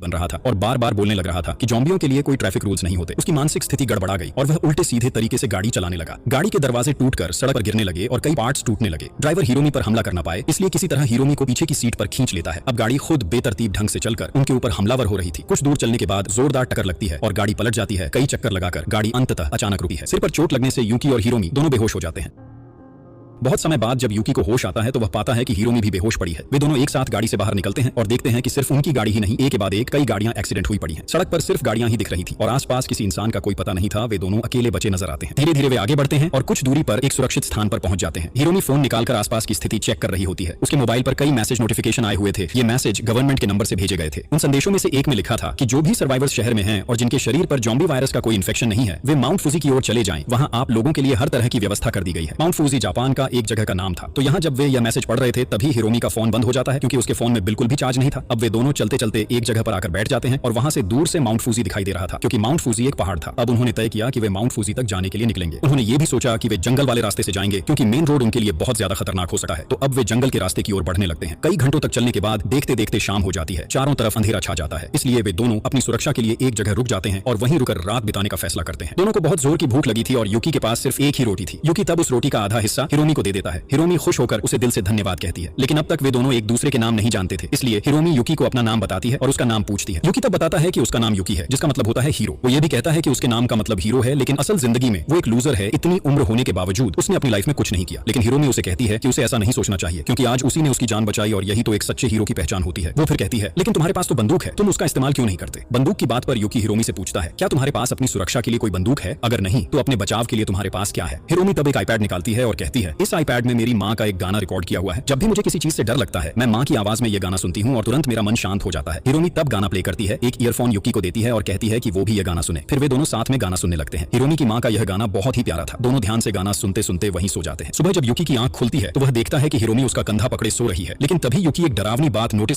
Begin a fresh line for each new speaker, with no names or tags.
बन रहा था और बार बार बोलने लग रहा था कि ज़ॉम्बियों के लिए कोई ट्रैफिक रूल्स नहीं होते। उसकी मानसिक स्थिति गड़बड़ा गई और वह उल्टे सीधे तरीके से गाड़ी चलाने लगा। गाड़ी के दरवाजे टूटकर सड़क पर गिरने लगे और कई पार्ट्स टूटने लगे। ड्राइवर हिरोमी पर हमला कर ना पाए, इसलिए किसी तरह हिरोमी को पीछे की सीट पर खींच लेता है। अब गाड़ी खुद बेतरतीब ढंग से चलकर उनके ऊपर हमलावर हो रही थी। कुछ दूर चलने के बाद जोरदार टक्कर लगती है और गाड़ी पलट जाती है। कई चक्कर लगाकर गाड़ी अंततः अचानक रुकी है। सिर पर चोट लगने से यूकी और हिरोमी दोनों बेहोश हो जाते हैं। बहुत समय बाद जब यूकी को होश आता है तो वह पाता है कि हिरोमी भी बेहोश पड़ी है। वे दोनों एक साथ गाड़ी से बाहर निकलते हैं और देखते हैं कि सिर्फ उनकी गाड़ी ही नहीं, एक के बाद एक कई गाड़ियां एक्सीडेंट हुई पड़ी हैं। सड़क पर सिर्फ गाड़ियां ही दिख रही थी और आसपास किसी इंसान का कोई पता नहीं था। वे दोनों अकेले बचे नजर आते हैं। धीरे धीरे वे आगे बढ़ते हैं और कुछ दूरी पर एक सुरक्षित स्थान पर पहुंच जाते हैं। हिरोमी फोन निकालकर आसपास की स्थिति चेक कर रही होती है। उसके मोबाइल पर कई मैसेज नोटिफिकेशन आए हुए थे। ये मैसेज गवर्नमेंट के नंबर से भेजे गए थे। उन संदेशों में से एक में लिखा था कि जो भी सर्वाइवर्स शहर में हैं और जिनके शरीर पर ज़ॉम्बी वायरस का कोई इन्फेक्शन नहीं है, वे माउंट फूजी की ओर चले जाएं। वहां आप लोगों के लिए हर तरह की व्यवस्था कर दी गई है। माउंट फूजी जापान का एक जगह का नाम था। तो यहाँ जब वे यह मैसेज पढ़ रहे थे तभी हिरोमी का फोन बंद हो जाता है, क्योंकि उसके फोन में बिल्कुल भी चार्ज नहीं था। अब वे दोनों चलते चलते एक जगह पर आकर बैठ जाते हैं और वहां से दूर से माउंट फूजी दिखाई दे रहा था, क्योंकि माउंट फूजी एक पहाड़ था। अब उन्होंने तय किया कि वे माउंट फूजी तक जाने के लिए निकलेंगे। उन्होंने ये भी सोचा कि वे जंगल वाले रास्ते से जाएंगे, क्योंकि मेन रोड उनके लिए बहुत ज्यादा खतरनाक हो सकता है। तो अब वे जंगल के रास्ते की ओर बढ़ने लगते हैं। कई घंटों तक चलने के बाद देखते देखते शाम हो जाती है। चारों तरफ अंधेरा छा जाता है, इसलिए वे दोनों अपनी सुरक्षा के लिए एक जगह रुक जाते हैं और वहीं रुकर रात बिताने का फैसला करते हैं। दोनों को बहुत जोर की भूख लगी थी और यूकी के पास सिर्फ एक ही रोटी थी। यूकी तब उस रोटी का आधा हिस्सा हिरोमी को दे देता है। हिरोमी खुश होकर उसे दिल से धन्यवाद कहती है, लेकिन अब तक वे दोनों एक दूसरे के नाम नहीं जानते थे। इसलिए हिरोमी यूकी को अपना नाम बताती है और उसका नाम पूछती है। यूकी तब बताता है कि उसका नाम यूकी है, जिसका मतलब होता है हीरो। वो ये भी कहता है कि उसके नाम का मतलब हीरो है, लेकिन असल जिंदगी में वो एक लूजर है। इतनी उम्र होने के बावजूद उसने अपनी लाइफ में कुछ नहीं किया। लेकिन हिरोमी उसे कहती है कि उसे ऐसा नहीं सोचना चाहिए, क्योंकि आज उसी ने उसकी जान बचाई और यही तो एक सच्चे हीरो की पहचान होती है। वो फिर कहती है, लेकिन तुम्हारे पास तो बंदूक है, तुम उसका इस्तेमाल क्यों नहीं करते? बंदूक की बात पर यूकी हिरोमी से पूछता है, क्या तुम्हारे पास अपनी सुरक्षा के लिए कोई बंदूक है? अगर नहीं तो अपने बचाव के लिए तुम्हारे पास क्या है? हिरोमी तब एक आईपैड निकालती है और कहती है, इस आईपैड में मेरी माँ का एक गाना रिकॉर्ड किया हुआ है। जब भी मुझे किसी चीज से डर लगता है, मैं माँ की आवाज में ये गाना सुनती हूँ और तुरंत मेरा मन शांत हो जाता है। हिरोमी तब गाना प्ले करती है, एक ईयरफोन यूकी को देती है और कहती है कि वो भी ये गाना सुने। फिर वे दोनों साथ में गाना सुनने लगते हैं। हिरोमी की माँ का यह गाना बहुत ही प्यारा था। दोनों ध्यान से गाना सुनते सुनते वहीं सो जाते हैं। सुबह जब यूकी की आंख खुलती है तो वह देखता है कि हिरोमी उसका कंधा पकड़े सो रही है, लेकिन तभी यूकी एक डरावनी बात नोटिस